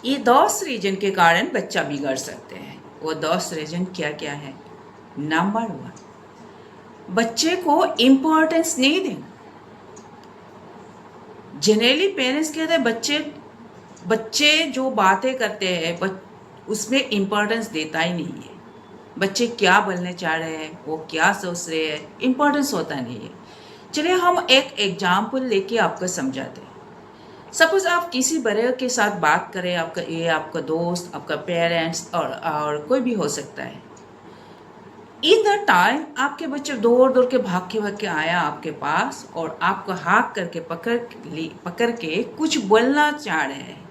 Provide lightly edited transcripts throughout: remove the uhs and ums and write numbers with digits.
ये 10 रीजन के कारण बच्चा बिगड़ सकते हैं। वो 10 रीजन क्या क्या है? नंबर 1, बच्चे को इम्पोर्टेंस नहीं देना। जनरली पेरेंट्स कहते हैं बच्चे बच्चे जो बातें करते हैं उसमें इम्पोर्टेंस देता ही नहीं है। बच्चे क्या बोलने चाह रहे हैं, वो क्या सोच रहे हैं, इम्पोर्टेंस होता नहीं है। चलिए हम एक एग्जाम्पल लेके आपको समझाते हैं। सपोज आप किसी बड़े के साथ बात करें, आपका दोस्त, आपका पेरेंट्स और कोई भी हो सकता है। इन द टाइम आपके बच्चे दौड़ के भाग के आया आपके पास और आपको हाथ करके पकड़ के कुछ बोलना चाह रहे हैं,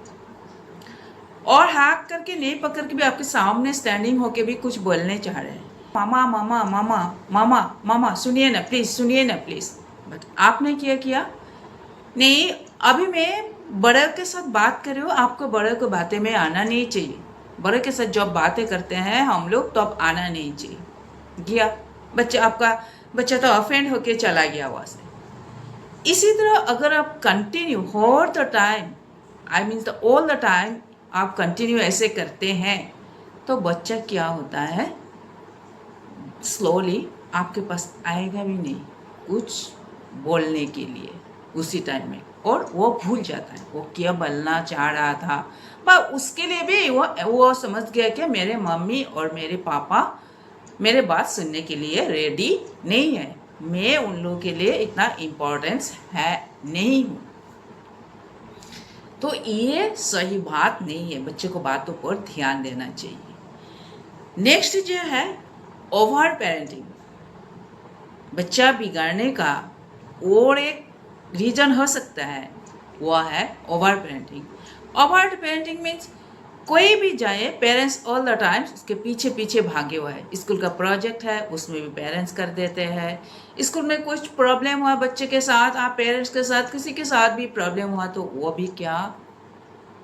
और हाथ करके नहीं पकड़ के भी आपके सामने स्टैंडिंग होके भी कुछ बोलने चाह रहे हैं। मामा मामा मामा मामा मामा सुनिए ना प्लीज, सुनिए ना प्लीज। बट आपने क्या किया? नहीं, अभी मैं बड़े के साथ बात कर रही हूँ, आपको बड़े को बातें में आना नहीं चाहिए। बड़े के साथ जब बातें करते हैं हम लोग तो अब आना नहीं चाहिए। गया आपका बच्चा तो ऑफेंड होके चला गया वहां से। इसी तरह अगर आप continue all the time, I mean all the time आप कंटिन्यू ऐसे करते हैं तो बच्चा क्या होता है, स्लोली आपके पास आएगा भी नहीं कुछ बोलने के लिए उसी टाइम में, और वो भूल जाता है वो क्या बोलना चाह रहा था। पर उसके लिए भी वो समझ गया कि मेरे मम्मी और मेरे पापा मेरे बात सुनने के लिए रेडी नहीं है, मैं उन लोगों के लिए इतना इम्पोर्टेंस है नहीं हूँ। तो ये सही बात नहीं है, बच्चे को बातों पर ध्यान देना चाहिए। नेक्स्ट जो है ओवर पेरेंटिंग। बच्चा बिगाड़ने का और एक रीजन हो सकता है, वो है over parenting. Over parenting means कोई भी जाए, पेरेंट्स ऑल द टाइम उसके पीछे पीछे भागे हुआ है। स्कूल का प्रोजेक्ट है उसमें भी पेरेंट्स कर देते हैं। स्कूल में कुछ प्रॉब्लम हुआ बच्चे के साथ, आप पेरेंट्स के साथ किसी के साथ भी प्रॉब्लम हुआ तो वो भी क्या,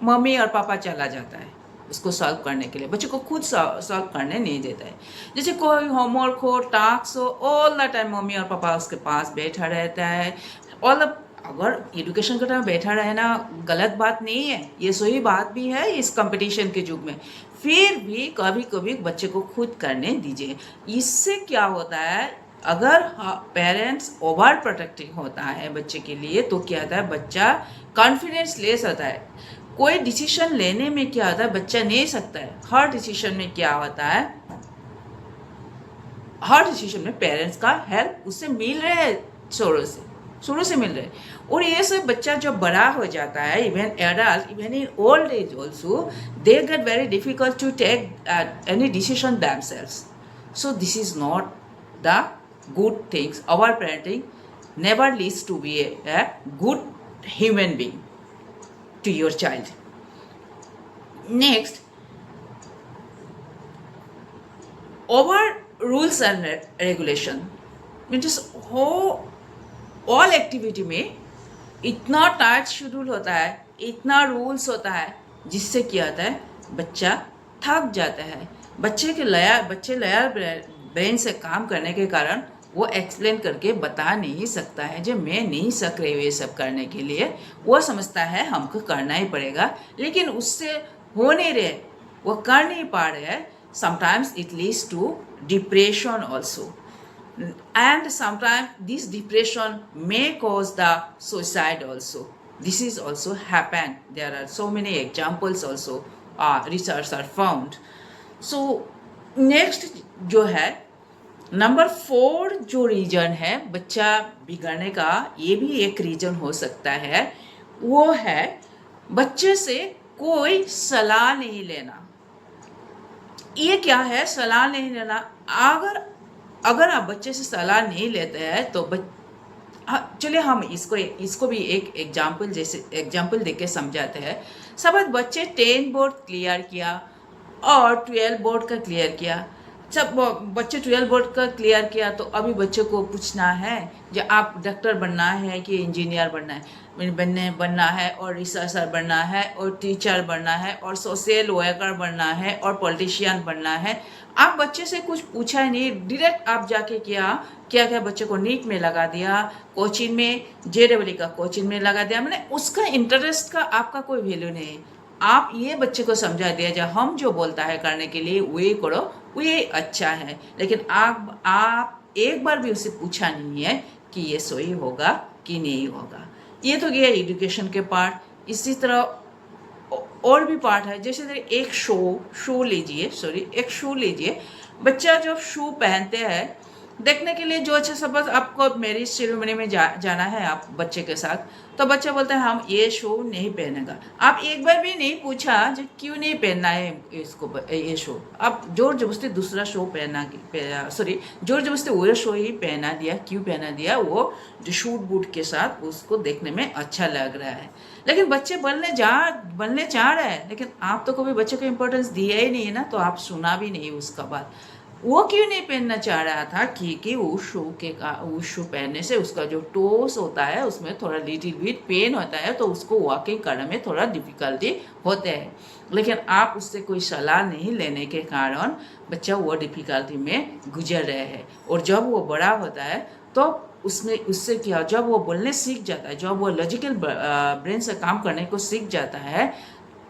मम्मी और पापा चला जाता है उसको सॉल्व करने के लिए, बच्चे को खुद सॉल्व करने नहीं देता है। जैसे कोई होमवर्क हो, टास्क हो, ऑल द टाइम मम्मी और पापा उसके पास बैठा रहता है। ऑल अगर एजुकेशन का टाइम बैठा रहना गलत बात नहीं है, ये सही बात भी है इस कंपटीशन के युग में। फिर भी कभी कभी बच्चे को खुद करने दीजिए। इससे क्या होता है, अगर पेरेंट्स ओवर प्रोटेक्टिव होता है बच्चे के लिए तो क्या होता है, बच्चा कॉन्फिडेंस लेस होता है। कोई डिसीजन लेने में क्या होता है, बच्चा नहीं सकता है। हर डिसीजन में क्या होता है, हर डिसीजन में पेरेंट्स का हेल्प उससे मिल रहा है, शुरू से मिल रहे हैं। और ये सब बच्चा जब बड़ा हो जाता है, even adult, even in old age also, they get very difficult to take any decision themselves. So this is not the good things. Our parenting never leads to be a good human being to your child. Next, over rules and regulation means हो all activity में इतना tight schedule होता है, इतना rules होता है, जिससे क्या होता है, बच्चा थक जाता है। बच्चे लयर ब्रेन से काम करने के कारण वो एक्सप्लेन करके बता नहीं सकता है जो मैं नहीं सक रही हूँ ये सब करने के लिए। वो समझता है हमको करना ही पड़ेगा, लेकिन उससे हो नहीं रहे, वो कर नहीं पा रहे हैं। Sometimes it leads to depression also, and sometimes this depression may cause the suicide also. This is also happen. There are so many examples also, research are found. So next जो है नंबर 4 जो reason है बच्चा बिगड़ने का, ये भी एक रीजन हो सकता है, वो है बच्चे से कोई सलाह नहीं लेना। ये क्या है सलाह नहीं लेना? अगर आप बच्चे से सलाह नहीं लेते हैं तो चलिए हम इसको भी एक एग्जाम्पल देके समझाते हैं। सब बच्चे 10 बोर्ड क्लियर किया और 12 बोर्ड का क्लियर किया। सब बच्चे 12 बोर्ड का क्लियर किया तो अभी बच्चे को पूछना है जो आप डॉक्टर बनना है कि इंजीनियर बनना है और रिसर्चर बनना है और टीचर बनना है और सोशल वर्कर बनना है और पॉलिटिशियन बनना है। आप बच्चे से कुछ पूछा नहीं, डायरेक्ट आप जाके क्या बच्चे को नीट में लगा दिया, कोचिंग में JEE का कोचिंग में लगा दिया। मैंने उसका इंटरेस्ट का आपका कोई वैल्यू नहीं। आप ये बच्चे को समझा दिया जब हम जो बोलता है करने के लिए वो करो, वो अच्छा है, लेकिन आप एक बार भी उसे पूछा नहीं है कि ये सही होगा कि नहीं होगा। ये तो गया एजुकेशन के पार्ट। इसी तरह और भी पार्ट है, जैसे एक एक शू लीजिए। बच्चा जब शू पहनते हैं देखने के लिए, जो अच्छा सपोज आपको मैरिज सेरेमनी में जाना है आप बच्चे के साथ, तो बच्चा बोलता है हम ये शू नहीं पहनेगा। आप एक बार भी नहीं पूछा जो क्यों नहीं पहनना है इसको, ये शू आप जोर जबरदस्ती दूसरा शू जोर जबरदस्ती वो शू ही पहना दिया। क्यों पहना दिया? वो जो शूट बूट के साथ उसको देखने में अच्छा लग रहा है। लेकिन बच्चे बनने चाह रहे हैं, लेकिन आप तो कभी बच्चे को इम्पोर्टेंस दिया ही नहीं है ना, तो आप सुना भी नहीं उसका बात। वो क्यों नहीं पहनना चाह रहा था? क्योंकि उस शू पहनने से उसका जो टोस होता है उसमें थोड़ा लिटिल बिट पेन होता है, तो उसको वॉकिंग करने में थोड़ा डिफिकल्टी होते हैं। लेकिन आप उससे कोई सलाह नहीं लेने के कारण बच्चा वो डिफिकल्टी में गुजर रहे हैं। और जब वो बड़ा होता है तो उससे क्या, जब वो बोलने सीख जाता है, जब वो लॉजिकल ब्रेन से काम करने को सीख जाता है,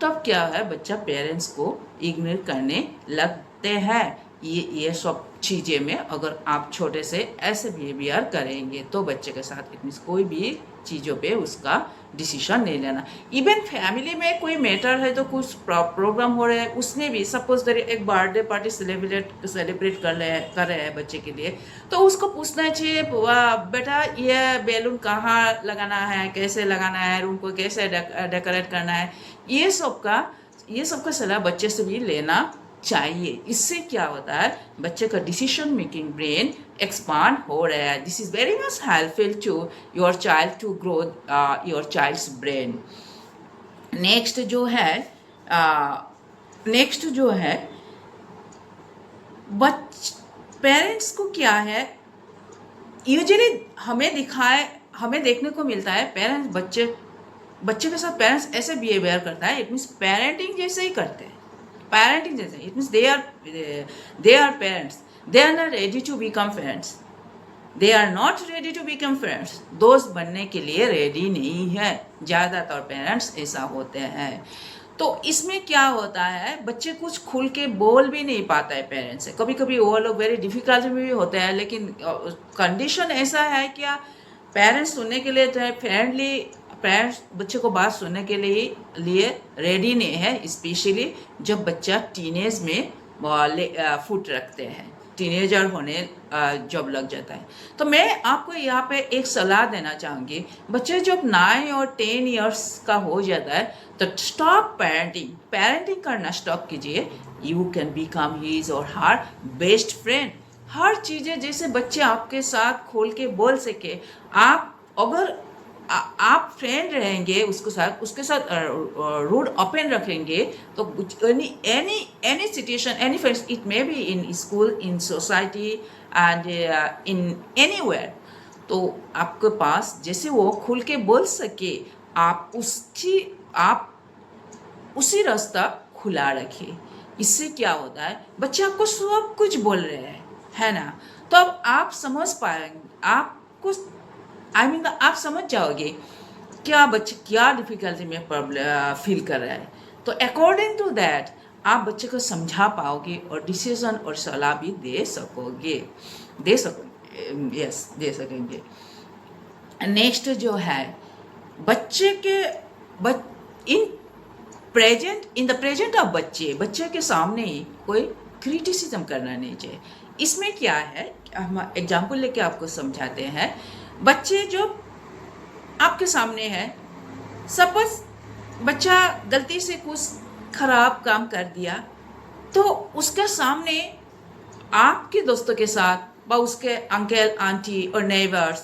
तब क्या है बच्चा पेरेंट्स को इग्नोर करने लगते हैं। ये सब चीज़ें में अगर आप छोटे से ऐसे बिहेवियर करेंगे तो बच्चे के साथ इट मीन्स कोई भी चीज़ों पे उसका डिसीजन नहीं लेना। इवन फैमिली में कोई मैटर है तो कुछ प्रोग्राम हो रहा है, उसमें भी सपोज एक बर्थडे पार्टी सेलिब्रेट कर रहे हैं बच्चे के लिए, तो उसको पूछना चाहिए बेटा ये बैलून कहाँ लगाना है, कैसे लगाना है, रूम को कैसे डेकोरेट करना है, ये सब का सलाह बच्चे से भी लेना चाहिए। इससे क्या होता है बच्चे का डिसीजन मेकिंग ब्रेन एक्सपांड हो रहा है। This is very much helpful to your child to grow your child's brain. Next जो है पेरेंट्स को क्या है, यूजुअली हमें देखने को मिलता है पेरेंट्स बच्चे के साथ पेरेंट्स ऐसे बिहेवियर करता है, इट मीन्स पेरेंटिंग जैसे ही करते हैं। पेरेंटिंग जैसे it means they are parents, they are not ready to become parents, they are not ready to become parents, दोस्त बनने के लिए रेडी नहीं है। ज़्यादातर पेरेंट्स ऐसा होते हैं। तो इसमें क्या होता है बच्चे कुछ खुल के बोल भी नहीं पाता है पेरेंट्स से। कभी कभी वो लोग वेरी डिफिकल्ट में भी होते हैं, लेकिन कंडीशन ऐसा है क्या पेरेंट्स सुनने के लिए फ्रेंडली पेरेंट्स बच्चे को बात सुनने के लिए रेडी नहीं है, स्पेशली जब बच्चा टीनेज में फुट रखते हैं, टीनेजर होने जब लग जाता है। तो मैं आपको यहाँ पे एक सलाह देना चाहूँगी, बच्चे जब 9 और 10 इयर्स का हो जाता है तो स्टॉप पेरेंटिंग करना स्टॉप कीजिए। यू कैन बिकम हिज और हर बेस्ट फ्रेंड। हर चीज़ें जैसे बच्चे आपके साथ खोल के बोल सके, आप फ्रेंड रहेंगे उसके साथ रूड ओपन रखेंगे, तो any situation, any friends, it may be in school, in society and in anywhere, तो आपके पास जैसे वो खुल के बोल सके, आप उसी रास्ता खुला रखिए। इससे क्या होता है बच्चे आपको सब कुछ बोल रहे हैं, है ना, तो अब आप समझ पाएंगे, आप समझ जाओगे क्या बच्चे क्या डिफिकल्टी में फील कर रहा है। तो अकॉर्डिंग टू दैट आप बच्चे को समझा पाओगे और डिसीजन और सलाह भी दे सकेंगे। नेक्स्ट जो है बच्चे के इन द प्रेजेंट ऑफ बच्चे के सामने ही कोई क्रिटिसिज्म करना नहीं चाहिए। इसमें क्या है, हम एग्जाम्पल लेके आपको समझाते हैं। बच्चे जो आपके सामने है, सपोज बच्चा गलती से कुछ खराब काम कर दिया, तो उसके सामने आपके दोस्तों के साथ व उसके अंकल आंटी और नेबर्स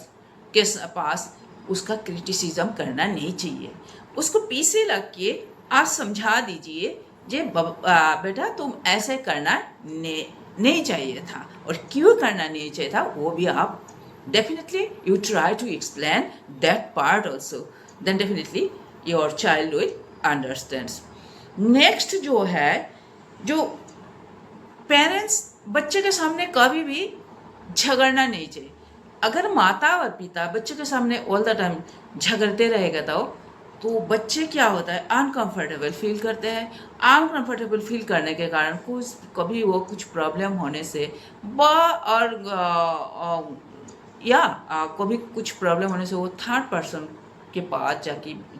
के पास उसका क्रिटिसिज्म करना नहीं चाहिए। उसको पीछे लग के आप समझा दीजिए जे बेटा तुम ऐसे करना नहीं चाहिए था, और क्यों करना नहीं चाहिए था वो भी आप definitely you try to explain that part also, then definitely your child will understands. Next जो है, जो पेरेंट्स बच्चे के सामने कभी भी झगड़ना नहीं चाहिए। अगर माता और पिता बच्चे के सामने ऑल द टाइम झगड़ते रहेगा तो तो बच्चे क्या होता है, अनकंफर्टेबल फील करते हैं। अनकंफर्टेबल फील करने के कारण कुछ कभी वो कुछ प्रॉब्लम होने से और कभी कुछ प्रॉब्लम होने से वो थर्ड पर्सन के पास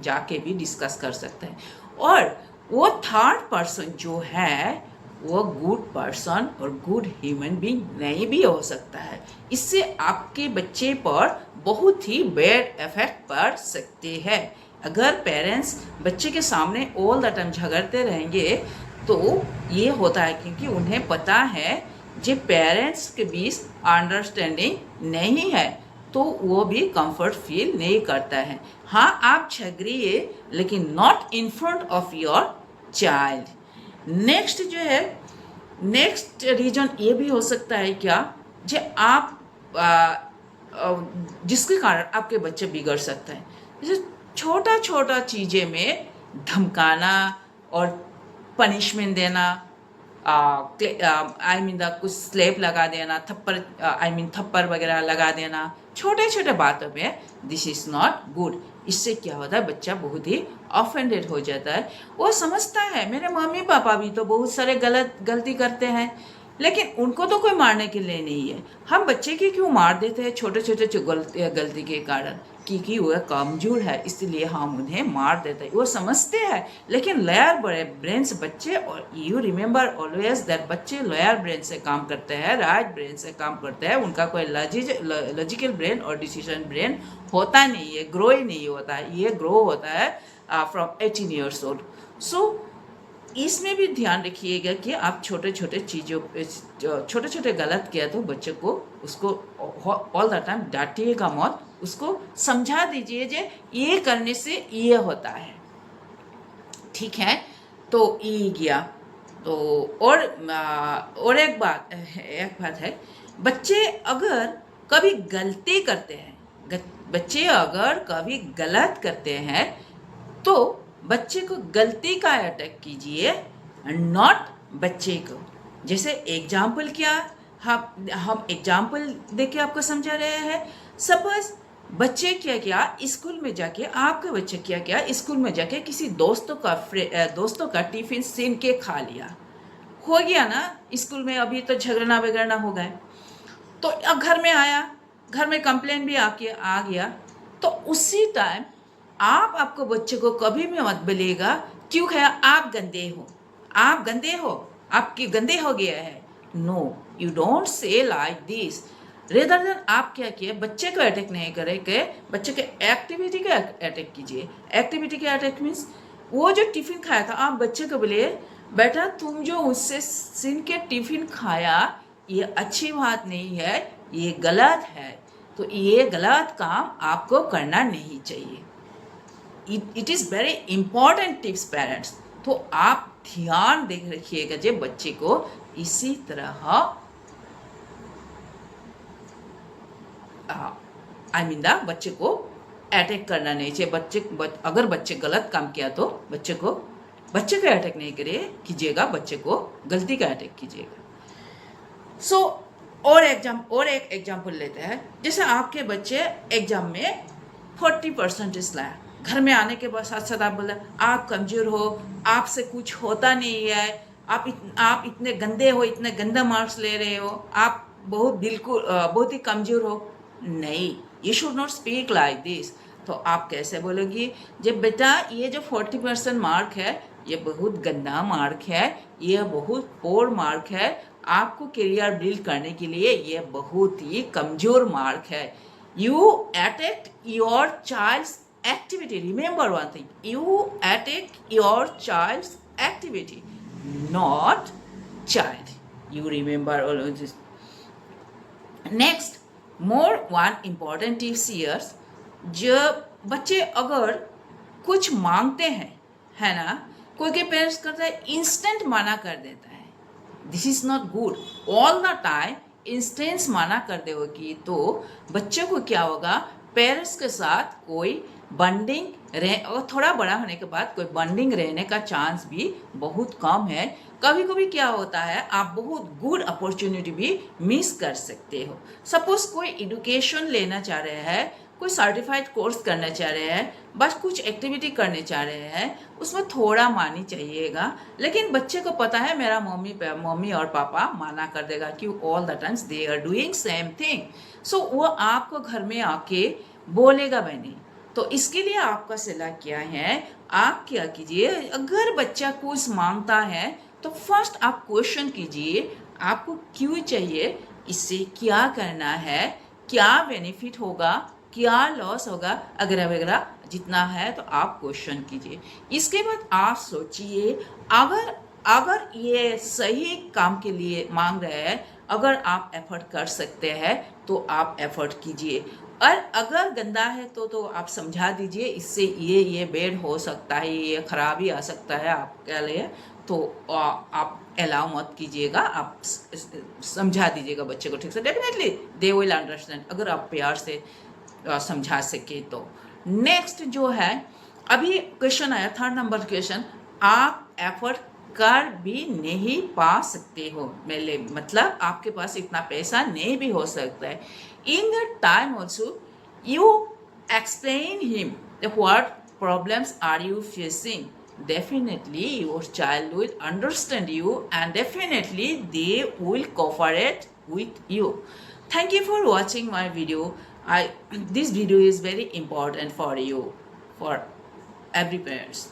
जाके भी डिस्कस कर सकते हैं। और वो थर्ड पर्सन जो है वो गुड पर्सन और गुड ह्यूमन बीइंग नहीं भी हो सकता है। इससे आपके बच्चे पर बहुत ही बैड इफेक्ट पड़ सकते हैं। अगर पेरेंट्स बच्चे के सामने ऑल द टाइम झगड़ते रहेंगे तो ये होता है, क्योंकि उन्हें पता है जो पेरेंट्स के बीच अंडरस्टैंडिंग नहीं है तो वो भी कंफर्ट फील नहीं करता है। हाँ, आप झगड़िए लेकिन not in front of your child. Next जो है, नेक्स्ट रीजन ये भी हो सकता है क्या, जो आप जिसके कारण आपके बच्चे बिगड़ सकते हैं। जैसे छोटा छोटा चीज़ें में धमकाना और पनिशमेंट देना, कुछ स्लेप लगा देना, थप्पड़ वगैरह लगा देना छोटे छोटे बातों में, दिस इज़ नॉट गुड। इससे क्या होता है, बच्चा बहुत ही ऑफेंडेड हो जाता है। वो समझता है मेरे मम्मी पापा भी तो बहुत सारे गलती करते हैं, लेकिन उनको तो कोई मारने के लिए नहीं है। हम बच्चे की क्यों मार देते हैं छोटे छोटे गलती के कारण, क्योंकि वह कमजोर है इसलिए हम उन्हें मार देते हैं। वो समझते हैं, लेकिन लोअर ब्रेन से बच्चे, और यू रिमेंबर ऑलवेज दैट बच्चे लोअर ब्रेन से काम करते हैं, राइट ब्रेन से काम करते हैं। उनका कोई लॉजिकल ब्रेन और डिसीजन ब्रेन होता नहीं है, ग्रो ही नहीं होता है। ये ग्रो होता है फ्रॉम 18 ईयर्स ओल्ड। सो इसमें भी ध्यान रखिएगा कि आप छोटे छोटे चीज़ों छोटे छोटे गलत किया तो बच्चे को उसको ऑल द टाइम डांटिएगा मत, उसको समझा दीजिए जे ये करने से ये होता है, ठीक है। तो ये गया। तो और एक बात है, बच्चे अगर कभी गलती करते हैं, बच्चे अगर कभी गलत करते हैं तो बच्चे को गलती का अटैक कीजिए, नॉट बच्चे को। जैसे एग्जाम्पल क्या, हम एग्जाम्पल देके आपको समझा रहे हैं। सपोज बच्चे क्या क्या स्कूल में जाके, आपका बच्चा क्या क्या स्कूल में जाके किसी दोस्तों का टिफिन छीन के खा लिया, हो गया ना स्कूल में, अभी तो झगड़ना वगड़ना हो गए। तो अब घर में आया, घर में कंप्लेन भी आ गया, तो उसी टाइम आपको बच्चे को कभी भी मत बोलिएगा क्यों खाया, आप गंदे हो, आपकी गंदे हो गया है। No, you don't say like this. Rather than आप क्या किए, बच्चे को अटैक नहीं करेंगे, बच्चे के एक्टिविटी का अटैक कीजिए। एक्टिविटी का अटैक मीन्स वो जो टिफिन खाया था, आप बच्चे को बोलिए बेटा तुम जो उससे छीन के टिफिन खाया ये अच्छी बात नहीं है, ये गलत है, तो ये गलत काम आपको करना नहीं चाहिए। It is very important tips parents. तो आप ध्यान देख रखिएगा जे बच्चे को इसी तरह बच्चे को अटैक करना नहीं चाहिए। अगर बच्चे गलत काम किया तो बच्चे को अटैक नहीं कीजिएगा, बच्चे को गलती का अटैक कीजिएगा। सो और एक एग्जाम्पल लेते हैं। जैसे आपके बच्चे एग्जाम में 40% लाया, घर में आने के बाद साथ आप बोले आप कमज़ोर हो, आपसे कुछ होता नहीं है, आप इतने गंदे हो, इतने गंदा मार्क्स ले रहे हो, आप बहुत ही कमज़ोर हो। नहीं, you should not speak like this. तो आप कैसे बोलोगी, जब बेटा ये जो 40% मार्क है ये बहुत गंदा मार्क है, ये बहुत पोर मार्क है, आपको करियर बिल्ड करने के लिए ये बहुत ही कमज़ोर मार्क है। You attack your child's activity. Remember one thing, you attack your child's activity, not child. You remember all of this. Next, more one important tips here, जब बच्चे अगर कुछ मांगते हैं, है ना, कोई के पेरेंट्स करता है इंस्टेंट मना कर देता है, this is not good. All the time instant मना कर दोगे तो बच्चे को क्या होगा, पेरेंट्स के साथ कोई बॉन्डिंग और थोड़ा बड़ा होने के बाद कोई बॉन्डिंग रहने का चांस भी बहुत कम है। कभी कभी क्या होता है, आप बहुत गुड अपॉर्चुनिटी भी मिस कर सकते हो। सपोज कोई एजुकेशन लेना चाह रहे हैं कोई सर्टिफाइड कोर्स करना चाह रहे हैं, बस कुछ एक्टिविटी करने चाह रहे हैं, उसमें थोड़ा मानी चाहिएगा। लेकिन बच्चे को पता है मेरा मम्मी और पापा माना कर देगा कि all the times they are doing same thing, so वो आपको घर में आके बोलेगा भी नहीं। तो इसके लिए आपका सलाह क्या है, आप क्या कीजिए, अगर बच्चा कुछ मांगता है तो फर्स्ट आप क्वेश्चन कीजिए आपको क्यों चाहिए, इससे क्या करना है, क्या बेनिफिट होगा, क्या लॉस होगा, अगर वगैरह जितना है तो आप क्वेश्चन कीजिए। इसके बाद आप सोचिए अगर अगर ये सही काम के लिए मांग रहे हैं, अगर आप एफर्ट कर सकते हैं तो आप एफर्ट कीजिए, और अगर गंदा है तो आप समझा दीजिए इससे ये बेड हो सकता है, ये खराबी आ सकता है आपके लिए, तो आप अलाउ मत कीजिएगा, आप समझा दीजिएगा बच्चे को ठीक से, डेफिनेटली दे विल अंडरस्टैंड, अगर आप प्यार से समझा सके तो। नेक्स्ट जो है, अभी क्वेश्चन आया थर्ड नंबर क्वेश्चन, आप एफर्ट कर भी नहीं पा सकते हो, मेरे मतलब आपके पास इतना पैसा नहीं भी हो सकता है। In the time also you explain him what problems are you facing, definitely your child will understand you and definitely they will cooperate with you. Thank you for watching my video. This video is very important for you, for every parents.